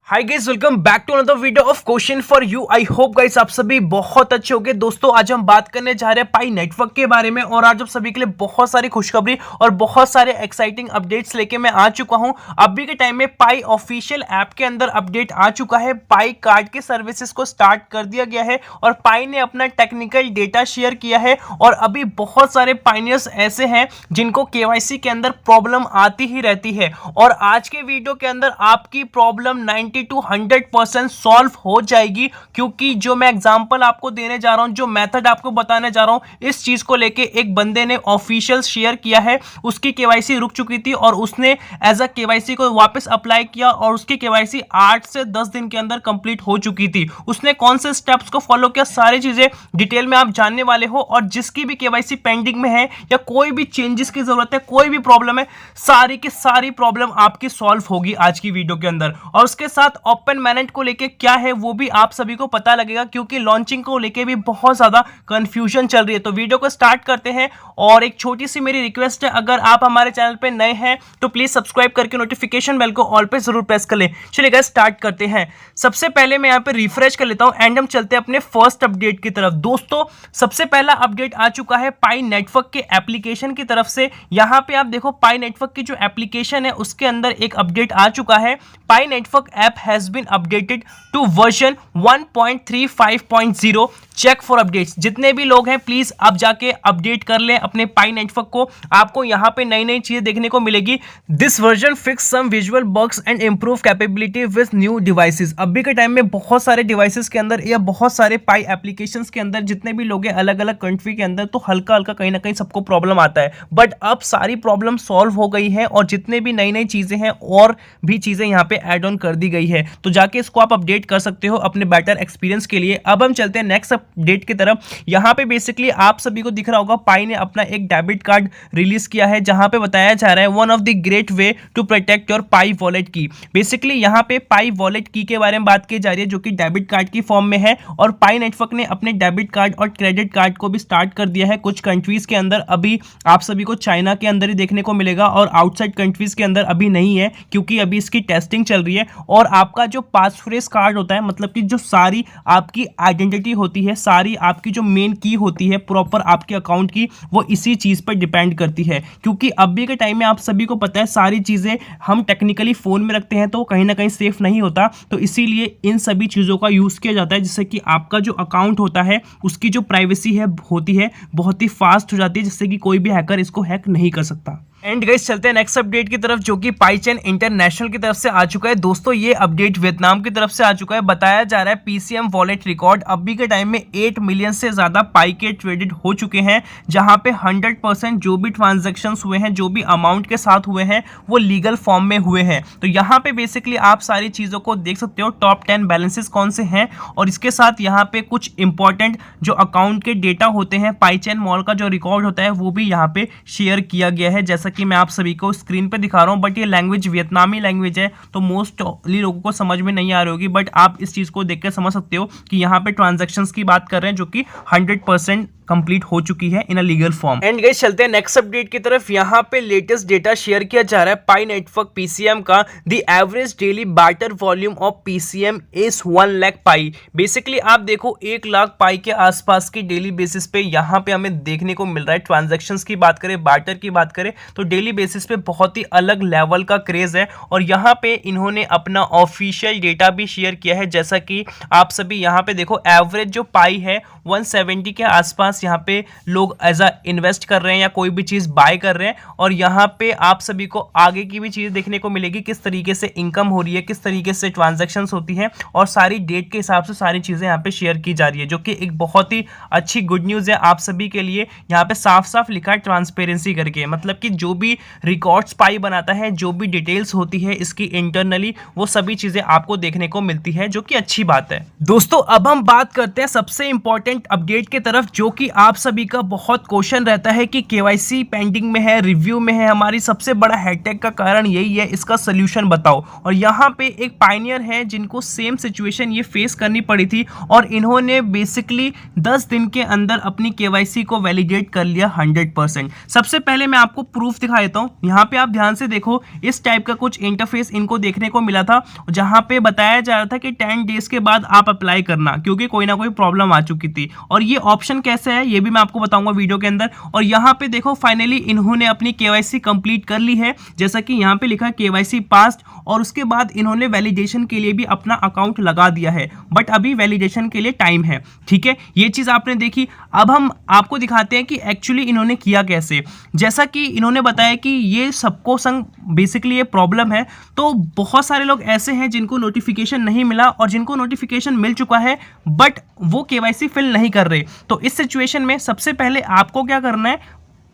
Hi guys, welcome back to another video of question for you. I hope guys आप सभी बहुत अच्छे होंगे। दोस्तों आज हम बात करने जा रहे हैं पाई नेटवर्क के बारे में और आज आप सभी के लिए बहुत सारी खुशखबरी और बहुत सारे एक्साइटिंग अपडेट्स लेके मैं आ चुका हूं। अभी के टाइम में पाई ऑफिशियल ऐप के अंदर अपडेट आ चुका है। पाई कार्ड के सर्विसेज को स्टार्ट कर दिया गया है और पाई ने अपना टेक्निकल डेटा शेयर किया है और अभी बहुत सारे पाइनियर्स ऐसे हैं जिनको केवाईसी के अंदर प्रॉब्लम आती ही रहती है और आज के वीडियो के अंदर आपकी प्रॉब्लम 90 to 100% सॉल्व हो जाएगी, क्योंकि जो मैं एग्जांपल आपको देने जा रहा हूं, जो मेथड आपको बताने जा रहा हूं, इस चीज को लेके एक बंदे ने ऑफिशियल शेयर किया है। उसकी केवाईसी रुक चुकी थी और उसने एज अ केवाईसी को वापस अप्लाई किया और उसकी केवाईसी 8 से 10 दिन के अंदर कंप्लीट हो चुकी थी। उसने कौन से स्टेप्स को फॉलो किया, सारी चीजें डिटेल में आप जानने वाले हो और जिसकी भी केवाईसी पेंडिंग में है या कोई भी चेंजेस की जरूरत है, कोई भी प्रॉब्लम है, सारी की सारी प्रॉब्लम आपकी सॉल्व होगी आज की वीडियो के अंदर। और उसके साथ ओपन मैनेट को लेके क्या है वो भी आप सभी को पता लगेगा, क्योंकि लॉन्चिंग को लेके भी बहुत ज्यादा कंफ्यूजन चल रही है। तो वीडियो को स्टार्ट करते हैं और एक छोटी सी मेरी रिक्वेस्ट है, अगर आप हमारे चैनल पे नए हैं तो प्लीज सब्सक्राइब करके नोटिफिकेशन बेल को ऑल पे जरूर प्रेस कर लें। चलिए गाइस स्टार्ट करते हैं। सबसे पहले मैं यहाँ पे रिफ्रेश कर लेता हूं एंड हम चलते हैं अपने फर्स्ट अपडेट की तरफ। दोस्तों सबसे पहला अपडेट आ चुका है पाई नेटवर्क के एप्लीकेशन की तरफ से। यहाँ पे आप देखो पाई नेटवर्क की जो एप्लीकेशन है उसके अंदर एक अपडेट आ चुका है। Pi network app has been updated to version 1.35.0। Check for updates. जितने भी लोग हैं प्लीज आप जाके अपडेट कर लें अपने पाई नेटवर्क को। आपको यहाँ पे नई नई चीजें देखने को मिलेगी। This version fix some visual bugs and improve capability with new devices. अभी के टाइम में बहुत सारे डिवाइसेस के अंदर या बहुत सारे पाई एप्लीकेशंस के अंदर जितने भी लोग हैं अलग अलग कंट्री के अंदर, तो हल्का हल्का कहीं ना कहीं सबको प्रॉब्लम आता है, बट अब सारी प्रॉब्लम सॉल्व हो गई है और जितने भी नई नई चीजें हैं और भी चीजें यहाँ पे एड ऑन कर दी गई है, तो जाके इसको आप अपडेट कर सकते हो अपने बेटर एक्सपीरियंस के लिए। अब हम चलते हैं नेक्स्ट अपडेट की तरफ। यहां पे बेसिकली आप सभी को दिख रहा होगा पाई ने अपना एक डेबिट कार्ड रिलीज किया है, जहां पे बताया जा रहा है one of the great way to protect your Pi wallet की। बेसिकली यहां पे पाई वॉलेट की के बारे में बात की जा रही है, जो कि डेबिट कार्ड की फॉर्म में है और पाई नेटवर्क ने अपने डेबिट कार्ड और क्रेडिट कार्ड को भी स्टार्ट कर दिया है कुछ कंट्रीज के अंदर। अभी आप सभी को चाइना के अंदर ही देखने को मिलेगा और आउटसाइड कंट्रीज के अंदर अभी नहीं है, क्योंकि अभी इसकी टेस्टिंग चल रही है। और आपका जो पासफ्रेज कार्ड होता है, मतलब कि जो सारी आपकी आइडेंटिटी होती है, सारी आपकी जो मेन की होती है प्रॉपर आपके अकाउंट की, वो इसी चीज पर डिपेंड करती है। क्योंकि अभी के टाइम में आप सभी को पता है सारी चीजें हम टेक्निकली फोन में रखते हैं तो कहीं ना कहीं सेफ नहीं होता, तो इसीलिए इन सभी चीजों का यूज किया जाता है, जिससे कि आपका जो अकाउंट होता है उसकी जो प्राइवेसी है होती है बहुत ही फास्ट हो जाती है, जिससे कि कोई भी हैकर इसको हैक नहीं कर सकता। एंड गाइस चलते हैं नेक्स्ट अपडेट की तरफ, जो कि पाईचेन इंटरनेशनल की तरफ से आ चुका है। दोस्तों ये अपडेट वियतनाम की तरफ से आ चुका है। बताया जा रहा है पीसीएम वॉलेट रिकॉर्ड अभी के टाइम में 8 मिलियन से ज्यादा पाई के ट्रेडेड हो चुके हैं, जहां पे 100% जो भी ट्रांजैक्शंस हुए हैं, जो भी अमाउंट के साथ हुए हैं, वो लीगल फॉर्म में हुए हैं। तो यहाँ पे बेसिकली आप सारी चीजों को देख सकते हो, टॉप 10 बैलेंसेस कौन से हैं और इसके साथ यहाँ पे कुछ इंपॉर्टेंट जो अकाउंट के डेटा होते हैं, पाईचेन मॉल का जो रिकॉर्ड होता है वो भी यहाँ पे शेयर किया गया है, जैसा कि मैं आप सभी को स्क्रीन पे दिखा रहा हूं। बट ये लैंग्वेज वियतनामी लैंग्वेज है, तो मोस्टली लोगों को समझ में नहीं आ रही होगी, बट आप इस चीज को देखकर समझ सकते हो कि यहाँ पे ट्रांजैक्शंस की बात कर रहे हैं जो कि 100% कंप्लीट हो चुकी है in a legal form. And guys चलते हैं नेक्स्ट अपडेट की तरफ। यहाँ पे लेटेस्ट डेटा शेयर किया जा रहा है पाई नेटवर्क पीसीएम का। The average daily barter volume of PCM is 1 lakh pi. Basically आप देखो 1 लाख पाई के आसपास की डेली बेसिस पे यहाँ पे हमें देखने को मिल रहा है। ट्रांजैक्शंस की बात करें, बार्टर की बात करें, तो डेली बेसिस पे बहुत ही अलग लेवल का क्रेज है और यहाँ पे इन्होंने अपना ऑफिशियल डेटा भी शेयर किया है, जैसा कि आप सभी यहाँ पे देखो एवरेज जो पाई है 170 के आसपास यहाँ पे लोग एज अ इन्वेस्ट कर रहे हैं या कोई भी चीज बाय कर रहे हैं। और यहाँ पे आप सभी को आगे की भी चीज देखने को मिलेगी, किस तरीके से इनकम हो रही है, किस तरीके से ट्रांजैक्शंस होती है और सारी डेट के हिसाब से सारी चीजें यहाँ पे शेयर की जा रही है, जो कि एक बहुत ही अच्छी गुड न्यूज है आप सभी के लिए। यहाँ पे साफ साफ लिखा है ट्रांसपेरेंसी करके, मतलब कि जो भी रिकॉर्ड्स पाई बनाता है, जो भी डिटेल्स होती है इसकी इंटरनली, वो सभी चीजें आपको देखने को मिलती है, जो कि अच्छी बात है। दोस्तों अब हम बात करते हैं सबसे इंपॉर्टेंट अपडेट की तरफ, जो कि आप सभी का बहुत क्वेश्चन रहता है कि केवाईसी पेंडिंग में है, रिव्यू में है, हमारी सबसे बड़ा हेडेक का कारण यही है, इसका सोल्यूशन बताओ। और यहाँ पे एक पायनियर है जिनको सेम सिचुएशन ये फेस करनी पड़ी थी और इन्होंने बेसिकली 10 दिन के अंदर अपनी केवाईसी को वैलिडेट कर लिया 100%। सबसे पहले मैं आपको प्रूफ दिखा देता हूँ। यहाँ पे आप ध्यान से देखो, इस टाइप का कुछ इंटरफेस इनको देखने को मिला था जहाँ पे बताया जा रहा था कि 10 डेज के बाद आप अप्लाई करना, क्योंकि कोई ना कोई प्रॉब्लम आ चुकी थी। और ये ऑप्शन कैसे है ये भी मैं आपको बताऊंगा वीडियो के अंदर। और यहाँ पे देखो फाइनली इन्होंने अपनी केवाईसी कंप्लीट कर ली है, जैसा कि यहाँ पे लिखा है केवाईसी पास्ड। और उसके बाद इन्होंने वैलिडेशन के लिए भी अपना अकाउंट लगा दिया है, बट अभी वैलिडेशन के लिए टाइम है। ठीक है, ये चीज़ आपने देखी। अब हम आपको दिखाते हैं कि एक्चुअली इन्होंने किया कैसे। जैसा कि इन्होंने बताया कि ये सबको संग बेसिकली ये प्रॉब्लम है, तो बहुत सारे लोग ऐसे हैं जिनको नोटिफिकेशन नहीं मिला और जिनको नोटिफिकेशन मिल चुका है बट वो केवाईसी फिल नहीं कर रहे। तो इस सिचुएशन में सबसे पहले आपको क्या करना है,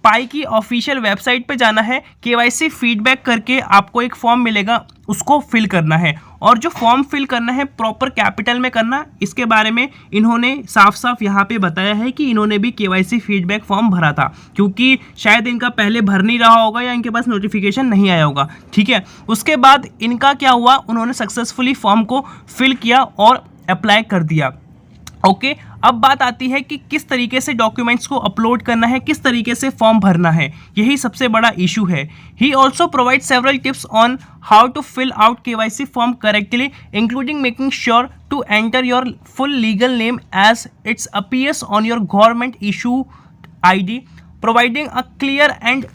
पाई की ऑफिशियल वेबसाइट पे जाना है, केवाईसी फीडबैक करके आपको एक फॉर्म मिलेगा, उसको फिल करना है। और जो फॉर्म फिल करना है प्रॉपर कैपिटल में करना, इसके बारे में इन्होंने साफ साफ यहाँ पे बताया है कि इन्होंने भी केवाईसी फीडबैक फॉर्म भरा था, क्योंकि शायद इनका पहले भर नहीं रहा होगा या इनके पास नोटिफिकेशन नहीं आया होगा। ठीक है, उसके बाद इनका क्या हुआ, उन्होंने सक्सेसफुली फॉर्म को फिल किया और अप्लाई कर दिया। ओके, अब बात आती है कि किस तरीके से डॉक्यूमेंट्स को अपलोड करना है, किस तरीके से फॉर्म भरना है, यही सबसे बड़ा इशू है। He also provide several tips on how to fill out KYC form correctly, including making sure to enter your full legal name as it's appears on your government issue ID, providing a clear and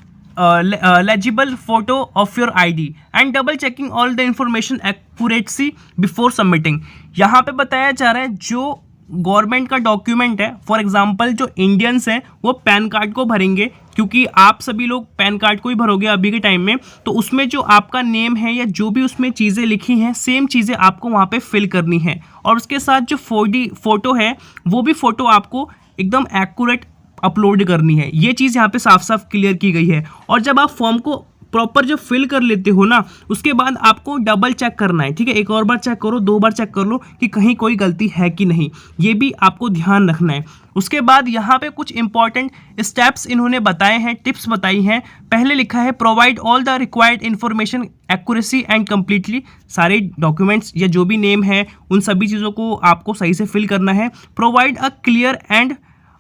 legible photo of your ID and double checking all the information accuracy before submitting। यहाँ पे बताया जा रहा है जो government का document है, for example जो इंडियंस हैं वो पैन कार्ड को भरेंगे, क्योंकि आप सभी लोग पैन कार्ड को ही भरोगे अभी के टाइम में, तो उसमें जो आपका नेम है या जो भी उसमें चीज़ें लिखी हैं सेम चीज़ें आपको वहाँ पे फिल करनी है। और उसके साथ जो फोटो है वो भी फ़ोटो आपको एकदम एक्यूरेट अपलोड करनी है। ये चीज़ यहाँ पे साफ साफ क्लियर की गई है। और जब आप फॉर्म को प्रॉपर जब फिल कर लेते हो ना, उसके बाद आपको डबल चेक करना है। ठीक है, एक और बार चेक करो, 2 बार चेक कर लो कि कहीं कोई गलती है कि नहीं, ये भी आपको ध्यान रखना है। उसके बाद यहाँ पे कुछ इंपॉर्टेंट स्टेप्स इन्होंने बताए हैं, टिप्स बताई हैं। पहले लिखा है provide all the required information accuracy and completely, सारे डॉक्यूमेंट्स या जो भी नेम है उन सभी चीज़ों को आपको सही से फिल करना है। Provide a clear and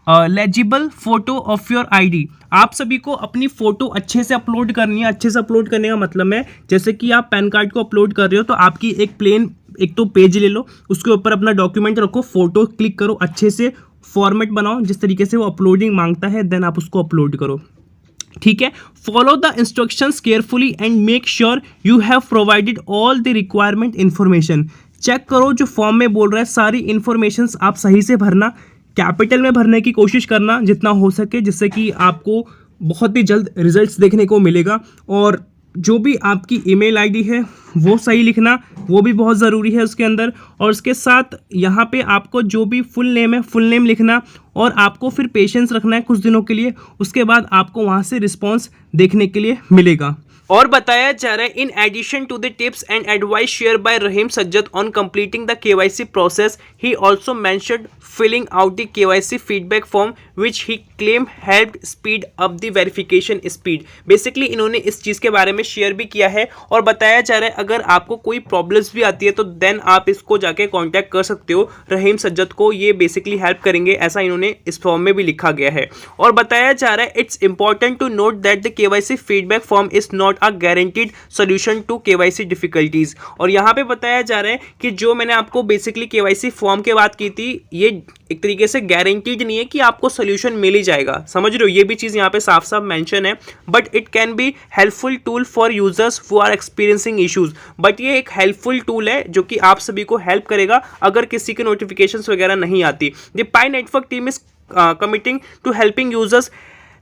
legible photo of your ID, आप सभी को अपनी फ़ोटो अच्छे से अपलोड करनी है। अच्छे से अपलोड करने का मतलब है जैसे कि आप पैन कार्ड को अपलोड कर रहे हो तो आपकी एक तो पेज ले लो, उसके ऊपर अपना डॉक्यूमेंट रखो, फोटो क्लिक करो, अच्छे से फॉर्मेट बनाओ जिस तरीके से वो अपलोडिंग मांगता है, देन आप उसको अपलोड करो। ठीक है, follow the instructions carefully and make sure you have provided all the requirement information. Check करो जो फॉर्म में बोल रहा है सारी इन्फॉर्मेशंस आप सही से भरना, कैपिटल में भरने की कोशिश करना जितना हो सके, जिससे कि आपको बहुत ही जल्द रिजल्ट्स देखने को मिलेगा। और जो भी आपकी ईमेल आईडी है वो सही लिखना, वो भी बहुत ज़रूरी है उसके अंदर। और उसके साथ यहाँ पे आपको जो भी फुल नेम है फुल नेम लिखना, और आपको फिर पेशेंस रखना है कुछ दिनों के लिए, उसके बाद आपको वहाँ से रिस्पॉन्स देखने के लिए मिलेगा। और बताया जा रहा है in addition to the tips and advice share by Rahim Sajjad on completing the KYC process, he also mentioned filling out the KYC feedback form which he claimed helped speed up the verification speed। Basically इन्होंने इस चीज़ के बारे में share भी किया है और बताया जा रहा है अगर आपको कोई प्रॉब्लम्स भी आती है तो देन आप इसको जाके कांटेक्ट कर सकते हो रहीम सज्जद को, ये बेसिकली हेल्प करेंगे, ऐसा इन्होंने इस फॉर्म में भी लिखा गया है। और बताया जा रहा है it's important to note that the KYC feedback form is not a guaranteed solution to KYC difficulties. और यहाँ पे बताया जा रहा है कि जो मैंने आपको बेसिकली KYC फॉर्म की बात की थी, ये एक तरीके से गारंटीड नहीं है कि आपको सोल्यूशन मिल ही जाएगा, समझ रहे हो, ये भी चीज़ यहाँ पे साफ साफ मेंशन है। But it can be helpful tool for users who are experiencing issues. But ये एक हेल्पफुल टूल है जो कि आप सभी को हेल्प करेगा अगर किसी के नोटिफिकेशंस वगैरह नहीं आती। The Pi network team is committing to helping users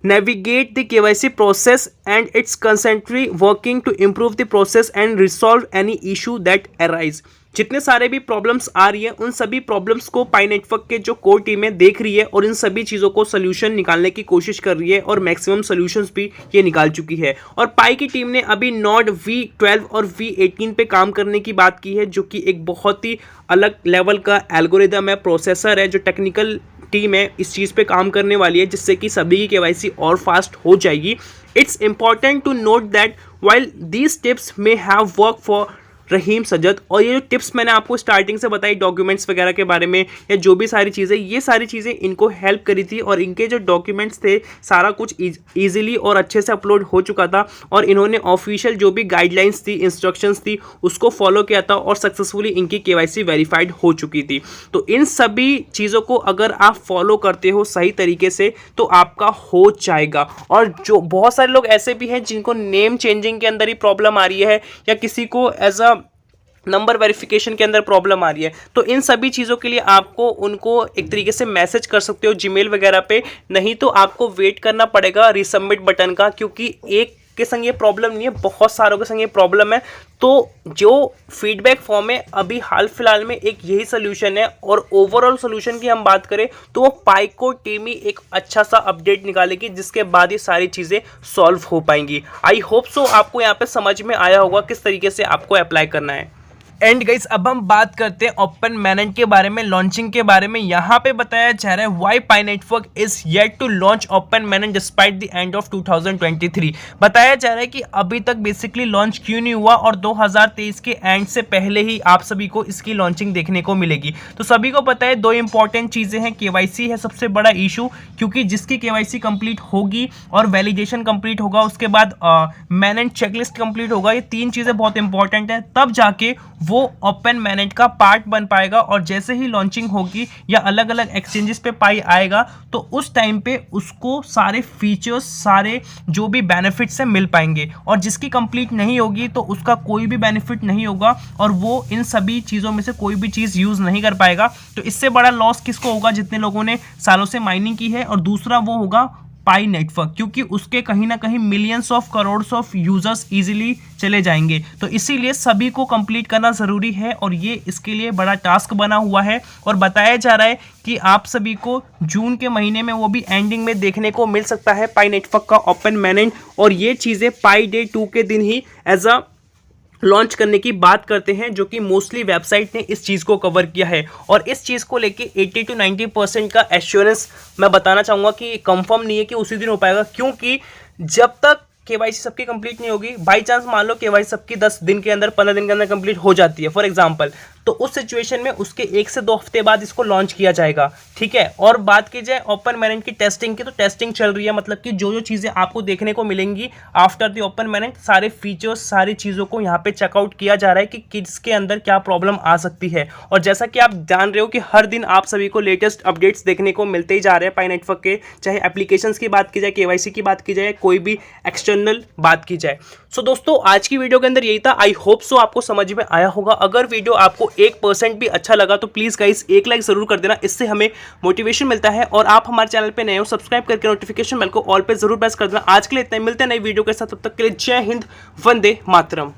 navigate the KYC process and it's constantly working to improve the process and resolve any issue that arise। जितने सारे भी प्रॉब्लम्स आ रही है उन सभी प्रॉब्लम्स को पाई नेटवर्क के जो कोर टीम है देख रही है और इन सभी चीज़ों को सोल्यूशन निकालने की कोशिश कर रही है और मैक्सिमम सोल्यूशंस भी ये निकाल चुकी है। और पाई की टीम ने अभी नॉड V12 और V18 पे काम करने की बात की है, जो कि एक बहुत ही अलग लेवल का एल्गोरिदम है, प्रोसेसर है, जो टेक्निकल टीम है इस चीज़ पे काम करने वाली है, जिससे कि सभी की केवाईसी और फास्ट हो जाएगी। It's important to note that while these tips may have worked for Rahim Sajad, और ये जो टिप्स मैंने आपको स्टार्टिंग से बताई डॉक्यूमेंट्स वगैरह के बारे में या जो भी सारी चीज़ें, ये सारी चीज़ें इनको हेल्प करी थी और इनके जो डॉक्यूमेंट्स थे सारा कुछ ईजिली और अच्छे से अपलोड हो चुका था और इन्होंने ऑफिशियल जो भी गाइडलाइंस थी, इंस्ट्रक्शंस थी, उसको फॉलो किया था और सक्सेसफुली इनकी केवाईसी वेरीफाइड हो चुकी थी। तो इन सभी चीज़ों को अगर आप फॉलो करते हो सही तरीके से तो आपका हो जाएगा। और जो बहुत सारे लोग ऐसे भी हैं जिनको नेम चेंजिंग के अंदर ही प्रॉब्लम आ रही है या किसी को एज अ नंबर वेरिफिकेशन के अंदर प्रॉब्लम आ रही है, तो इन सभी चीज़ों के लिए आपको उनको एक तरीके से मैसेज कर सकते हो जीमेल वगैरह पे, नहीं तो आपको वेट करना पड़ेगा रिसबमिट बटन का, क्योंकि एक के संग ये प्रॉब्लम नहीं है, बहुत सारों के संग ये प्रॉब्लम है। तो जो फीडबैक फॉर्म है अभी हाल फिलहाल में एक यही सोल्यूशन है, और ओवरऑल सोल्यूशन की हम बात करें तो वो पाइको टीम ही एक अच्छा सा अपडेट निकालेगी जिसके बाद ये सारी चीज़ें सॉल्व हो पाएंगी। आई होप सो आपको यहाँ पे समझ में आया होगा किस तरीके से आपको अप्लाई करना है। एंड गाइस अब हम बात करते हैं ओपन मैनेंट के बारे में, लॉन्चिंग के बारे में। यहाँ पे बताया जा रहा है why Pi network is yet to launch open mainnet despite the end of 2023। बताया जा रहा है कि अभी तक बेसिकली लॉन्च क्यों नहीं हुआ और 2023 के एंड से पहले ही आप सभी को इसकी लॉन्चिंग देखने को मिलेगी। तो सभी को पता है दो इंपॉर्टेंट चीज़ें हैं, केवाईसी है सबसे बड़ा इशू, क्योंकि जिसकी केवाईसी कंप्लीट होगी और वैलिडेशन कंप्लीट होगा, उसके बाद मैनेंट चेकलिस्ट कंप्लीट होगा, ये तीन चीज़ें बहुत इंपॉर्टेंट है, तब जाके वो ओपन मैनेंट का पार्ट बन पाएगा। और जैसे ही लॉन्चिंग होगी या अलग अलग एक्सचेंजेस पे पाई आएगा तो उस टाइम पे उसको सारे फीचर्स, सारे जो भी बेनिफिट्स हैं मिल पाएंगे, और जिसकी कंप्लीट नहीं होगी तो उसका कोई भी बेनिफिट नहीं होगा और वो इन सभी चीज़ों में से कोई भी चीज़ यूज़ नहीं कर पाएगा। तो इससे बड़ा लॉस किसको होगा, जितने लोगों ने सालों से माइनिंग की है, और दूसरा वो होगा पाई नेटवर्क, क्योंकि उसके कहीं ना कहीं millions of crores of users easily चले जाएंगे। तो इसीलिए सभी को कंप्लीट करना ज़रूरी है और ये इसके लिए बड़ा टास्क बना हुआ है। और बताया जा रहा है कि आप सभी को जून के महीने में वो भी एंडिंग में देखने को मिल सकता है पाई नेटवर्क का ओपन मैनेंट, और ये चीज़ें पाई डे 2 के दिन ही एज अ लॉन्च करने की बात करते हैं, जो कि मोस्टली वेबसाइट ने इस चीज़ को कवर किया है। और इस चीज़ को लेके 80 to 90% का एश्योरेंस मैं बताना चाहूँगा कि कंफर्म नहीं है कि उसी दिन हो पाएगा, क्योंकि जब तक केवाईसी सबकी कंप्लीट नहीं होगी, बाई चांस मान लो केवाईसी सबकी 10 दिन के अंदर 15 दिन के अंदर कंप्लीट हो जाती है फॉर एग्जांपल, तो उस सिचुएशन में उसके 1 से 2 हफ्ते बाद इसको लॉन्च किया जाएगा, ठीक है। और बात की जाए ओपन मैनेंट की टेस्टिंग की, तो टेस्टिंग चल रही है, मतलब कि जो जो चीज़ें आपको देखने को मिलेंगी आफ्टर द ओपन मैनेंट, सारे फीचर्स, सारी चीज़ों को यहाँ पे चेकआउट किया जा रहा है कि किसके अंदर क्या प्रॉब्लम आ सकती है। और जैसा कि आप जान रहे हो कि हर दिन आप सभी को लेटेस्ट अपडेट्स देखने को मिलते ही जा रहे हैं पाई नेटवर्क के, चाहे एप्लीकेशंस की बात की जाए, केवाईसी की बात की जाए, कोई भी एक्सटर्नल बात की जाए। सो दोस्तों आज की वीडियो के अंदर यही था। आई होप सो आपको समझ में आया होगा। अगर वीडियो आपको 1% भी अच्छा लगा तो प्लीज़ गाइस एक लाइक ज़रूर कर देना, इससे हमें मोटिवेशन मिलता है। और आप हमारे चैनल पे नए हो, सब्सक्राइब करके नोटिफिकेशन बेल को ऑल पे जरूर प्रेस कर देना। आज के लिए इतना ही, मिलते हैं नई वीडियो के साथ, तब तक के लिए जय हिंद, वंदे मातरम।